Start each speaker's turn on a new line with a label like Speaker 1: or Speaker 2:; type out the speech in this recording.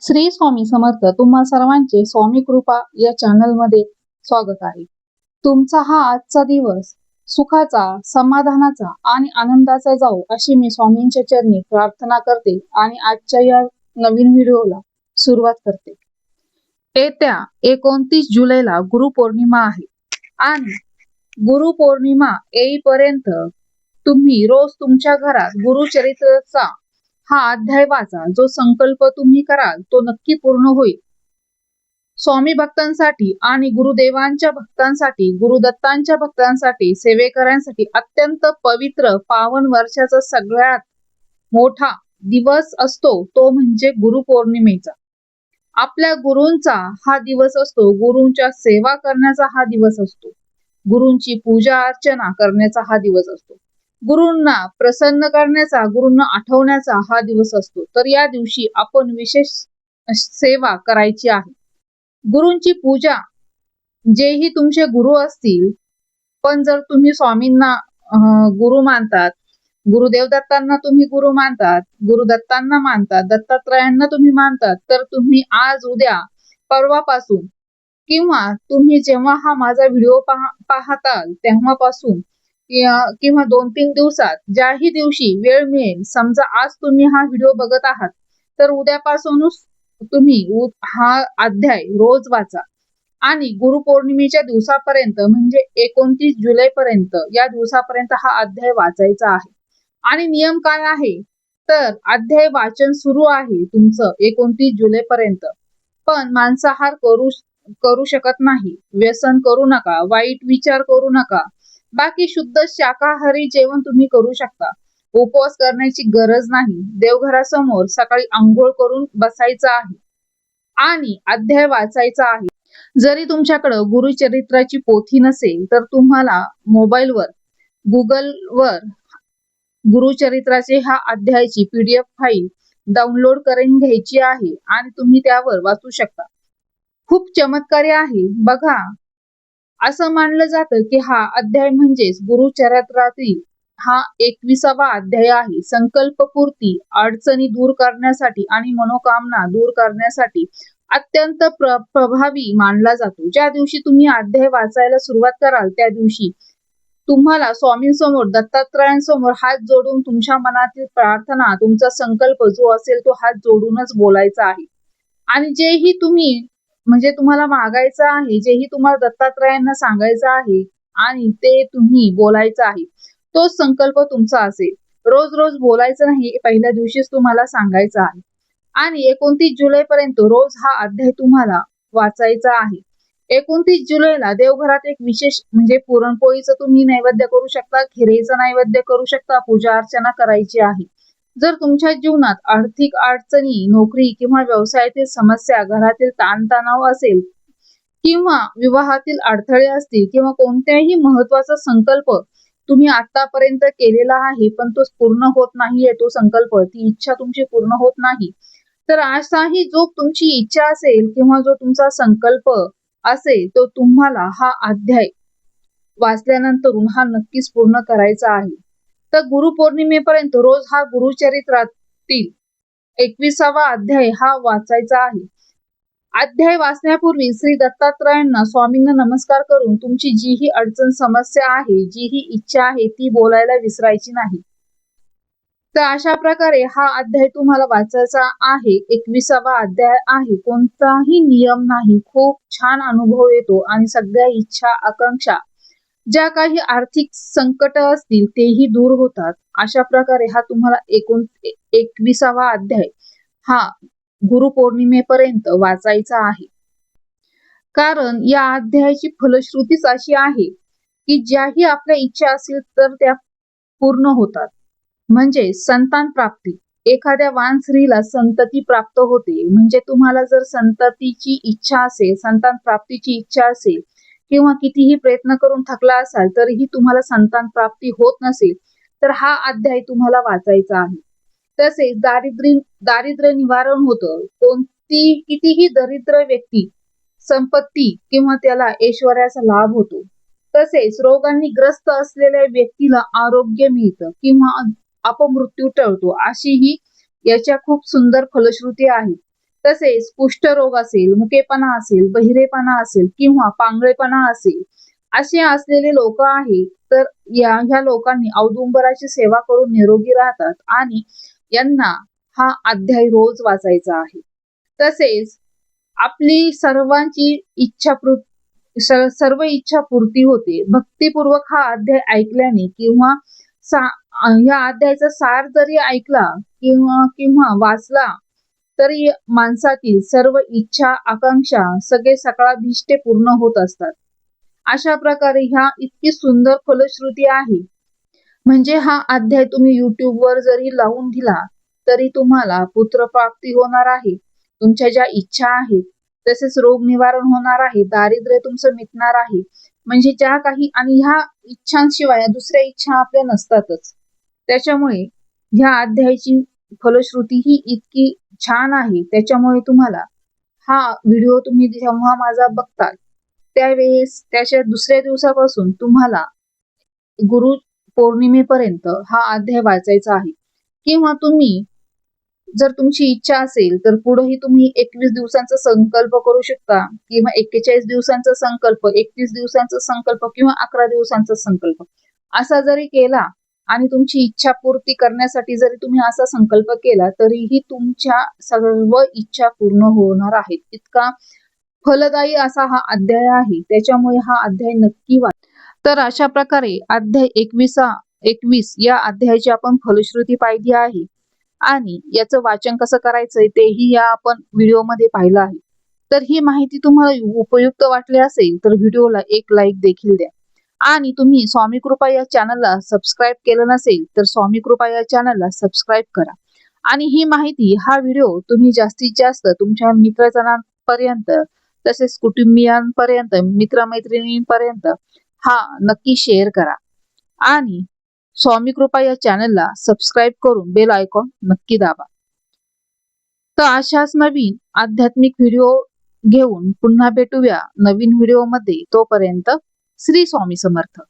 Speaker 1: श्री स्वामी समर्थ. तुम्हा सर्वांचे स्वामी कृपा या चॅनल मध्ये स्वागत आहे. तुमचा हा आजचा दिवस सुखाचा, समाधानाचा आणि आनंदाचा जाओ अशी मी स्वामींच्या चरणी प्रार्थना करते आणि आजच्या या नवीन व्हिडिओला सुरुवात करते. येत्या 29 जुलैला गुरुपौर्णिमा आहे आणि गुरुपौर्णिमा येईपर्यंत तुम्ही रोज तुमच्या घरात गुरुचरित्राचा हा अध्याय वाचा. जो संकल्प तुम्ही कराल तो नक्की पूर्ण होईल. स्वामी भक्तांसाठी आणि गुरुदेवांच्या भक्तांसाठी, गुरुदत्तांच्या भक्तांसाठी, सेवेकरांसाठी अत्यंत पवित्र पावन वर्षाचा सगळ्यात मोठा दिवस असतो तो म्हणजे गुरुपौर्णिमेचा. आपल्या गुरूंचा हा दिवस असतो. गुरूंच्या सेवा करण्याचा हा दिवस असतो. गुरूंची पूजा अर्चना करण्याचा हा दिवस असतो. गुरूंना प्रसन्न करण्याचा, गुरूंना आठवण्याचा हा दिवस असतो. तर या दिवशी आपण विशेष सेवा करायची आहे. गुरूंची पूजा, जेही तुमचे गुरु असतील, पण जर तुम्ही स्वामींना गुरु मानतात, गुरुदेव दत्तांना तुम्ही गुरु मानतात, गुरुदत्तांना मानतात, दत्तात्रयांना तुम्ही मानतात, तर तुम्ही आज, उद्या, परवापासून किंवा तुम्ही जेव्हा हा माझा व्हिडिओ पाहताल तेव्हापासून किंवा 2-3 दिवसात ज्याही दिवशी वेळ मिळेल, समजा आज तुम्ही हा व्हिडिओ बघत आहात तर उद्यापासूनच तुम्ही हा अध्याय रोज वाचा आणि गुरुपौर्णिमेच्या दिवसापर्यंत म्हणजे 29 जुलै पर्यंत, या दिवसापर्यंत हा अध्याय वाचायचा आहे. आणि नियम काय आहे तर अध्याय वाचन सुरू आहे तुमचं 29 जुलै पर्यंत, पण मांसाहार करू शकत नाही, व्यसन करू नका, वाईट विचार करू नका. बाकी शुद्ध शाकाहारी जेवण तुम्ही करू शकता. उपवास करण्याची गरज नाही. देवघरासमोर सकाळी आंघोळ करून बसायचं आहे आणि अध्याय वाचायचा आहे. जरी तुमच्याकडे गुरुचरित्राची पोथी नसेल तर तुम्हाला मोबाईलवर, गुगलवर गुरुचरित्राचे हा अध्यायाची PDF फाईल डाउनलोड करून घ्यायची आहे आणि तुम्ही त्यावर वाचू शकता. खूप चमत्कारी आहे बघा. असं मानलं जातं की हा अध्याय म्हणजेच गुरुचरित्रातील हा 21वा अध्याय आहे. संकल्पपूर्ती, अडचणी दूर करण्यासाठी आणि मनोकामना दूर करण्यासाठी अत्यंत प्रभावी मानला जातो. ज्या दिवशी तुम्ही अध्याय वाचायला सुरुवात कराल त्या दिवशी तुम्हाला स्वामींसमोर, दत्तात्रयांसमोर हात जोडून तुमच्या मनातील प्रार्थना, तुमचा संकल्प जो असेल तो हात जोडूनच बोलायचा आहे. आणि जेही तुम्ही म्हणजे तुम्हाला मागायचं आहे, जेही तुम्हाला दत्तात्रयांना सांगायचं आहे आणि ते तुम्ही बोलायचं आहे, तो संकल्प तुमचा असेल. रोज रोज बोलायचं नाही, पहिल्या दिवशीच तुम्हाला सांगायचं आहे. आणि 29 जुलै पर्यंत रोज हा अध्याय तुम्हाला वाचायचा आहे. 29 जुलैला देवघरात एक विशेष म्हणजे पुरणपोळीचं तुम्ही नैवेद्य करू शकता, खिरेचं नैवेद्य करू शकता, पूजा अर्चना करायची आहे. जर तुमच्या जीवनात आर्थिक अडचणी, नोकरी किंवा व्यवसायातील समस्या, घरातील ताणतणाव असेल किंवा विवाहातील अडथळे असतील किंवा कोणत्याही महत्वाचा संकल्प तुम्ही आतापर्यंत केलेला आहे पण तो पूर्ण होत नाहीये, तो संकल्प, ती इच्छा तुमची पूर्ण होत नाही, तर असाही जो तुमची इच्छा असेल किंवा जो तुमचा संकल्प असेल तो तुम्हाला हा अध्याय वाचल्यानंतर हा नक्कीच पूर्ण करायचा आहे. तर गुरुपौर्णिमेपर्यंत रोज हा गुरुचरित्रातील 21वा अध्याय हा वाचायचा आहे. अध्याय वाचण्यापूर्वी श्री दत्तात्रयांना, स्वामींना नमस्कार करून तुमची जीही अडचण, समस्या आहे, जीही इच्छा आहे ती बोलायला विसरायची नाही. तर अशा प्रकारे हा अध्याय तुम्हाला वाचायचा आहे. 21वा अध्याय आहे. कोणताही नियम नाही, खूप छान अनुभव येतो आणि सगळ्या इच्छा, आकांक्षा, ज्या काही आर्थिक संकट असतील तेही दूर होतात. अशा प्रकारे हा तुम्हाला 21वा अध्याय हा गुरुपौर्णिमेपर्यंत वाचायचा आहे. कारण या अध्यायाची फलश्रुतीच अशी आहे की ज्याही आपल्या इच्छा असतील तर त्या पूर्ण होतात. म्हणजे संतान प्राप्ती, एखाद्या वान स्त्रीला संतती प्राप्त होते. म्हणजे तुम्हाला जर संततीची इच्छा असेल, संतान प्राप्तीची इच्छा असेल किंवा कितीही प्रयत्न करून थकला असाल तरीही तुम्हाला संतान प्राप्ती होत नसेल तर हा अध्याय तुम्हाला वाचायचा आहे. तसेच दारिद्र्य निवारण होतं. कितीही दरिद्र व्यक्ती संपत्ती किंवा त्याला ऐश्वर्याचा लाभ होतो. तसेच रोगांनी ग्रस्त असलेल्या व्यक्तीला आरोग्य मिळतं किंवा अपमृत्यू टळतो. अशी ही याच्या खूप सुंदर फलश्रुती आहे. तसेच कुष्ठरोग असेल, मुकेपणा असेल, बहिरेपणा असेल किंवा पांगळेपणा असेल, असे असलेले लोक आहेत, तर ह्या लोकांनी औदुंबराची सेवा करून निरोगी राहतात आणि यांना हा अध्याय रोज वाचायचा आहे. तसेच आपली सर्वांची सर्व इच्छा पूर्ती होते. भक्तिपूर्वक हा अध्याय ऐकल्याने किंवा या अध्यायाचा सार जरी ऐकला किंवा किंवा वाचला तरी माणसातील सर्व इच्छा, आकांक्षा, सगळे सकळाभिष्टे पूर्ण होत असतात. अशा प्रकारे ह्या इतकी सुंदर फलश्रुती आहे. म्हणजे हा अध्याय तुम्ही YouTube वर जरी लावून दिला तरी तुम्हाला पुत्रप्राप्ती होणार आहे. तुमच्या ज्या इच्छा आहेत, तसेच रोग निवारण होणार आहे, दारिद्र्य तुमचं मिटणार आहे. म्हणजे ज्या काही आणि ह्या इच्छांशिवाय दुसऱ्या इच्छा आपल्या नसतातच. त्याच्यामुळे ह्या अध्यायाची फलश्रुती ही इतकी छान आहे. त्याच्यामुळे तुम्हाला हा व्हिडिओ तुम्ही जेव्हा माझा बघता त्यावेळेस त्याच्या दुसऱ्या दिवसापासून तुम्हाला गुरु पौर्णिमेपर्यंत हा अध्याय वाचायचा आहे. किंवा तुम्ही जर तुमची इच्छा असेल तर पुढेही तुम्ही 21 दिवसांचा संकल्प करू शकता किंवा 41 दिवसांचा संकल्प, 31 दिवसांचा संकल्प किंवा 11 दिवसांचा संकल्प असा जरी केला आणि तुमची इच्छा पूर्ती करण्यासाठी जरी तुम्ही असा संकल्प केला तरीही तुमच्या सर्व इच्छा पूर्ण होणार आहेत. इतका फलदायी असा हा अध्याय आहे. त्याच्यामुळे हा अध्याय नक्की वाचा. तर अशा प्रकारे अध्याय 21 या अध्यायाची आपण फलश्रुती पाहिली आहे आणि याचं वाचन कसं करायचंय तेही या आपण व्हिडिओमध्ये पाहिलं आहे. तर ही माहिती तुम्हाला उपयुक्त वाटली असेल तर व्हिडिओला एक लाईक देखील द्या आणि तुम्ही स्वामी कृपा या चॅनलला सबस्क्राईब केलं नसेल तर स्वामी कृपा या चॅनलला सबस्क्राईब करा आणि ही माहिती, हा व्हिडिओ तुम्ही जास्तीत जास्त तुमच्या मित्रजनांपर्यंत, तसेच कुटुंबियांपर्यंत, मित्रमैत्रिणींपर्यंत हा नक्की शेअर करा आणि स्वामी कृपा या चॅनलला सबस्क्राईब करून बेल आयकॉन नक्की दाबा. तर अशाच नवीन आध्यात्मिक व्हिडिओ घेऊन पुन्हा भेटूया नवीन व्हिडिओमध्ये. तोपर्यंत श्री स्वामी समर्थ.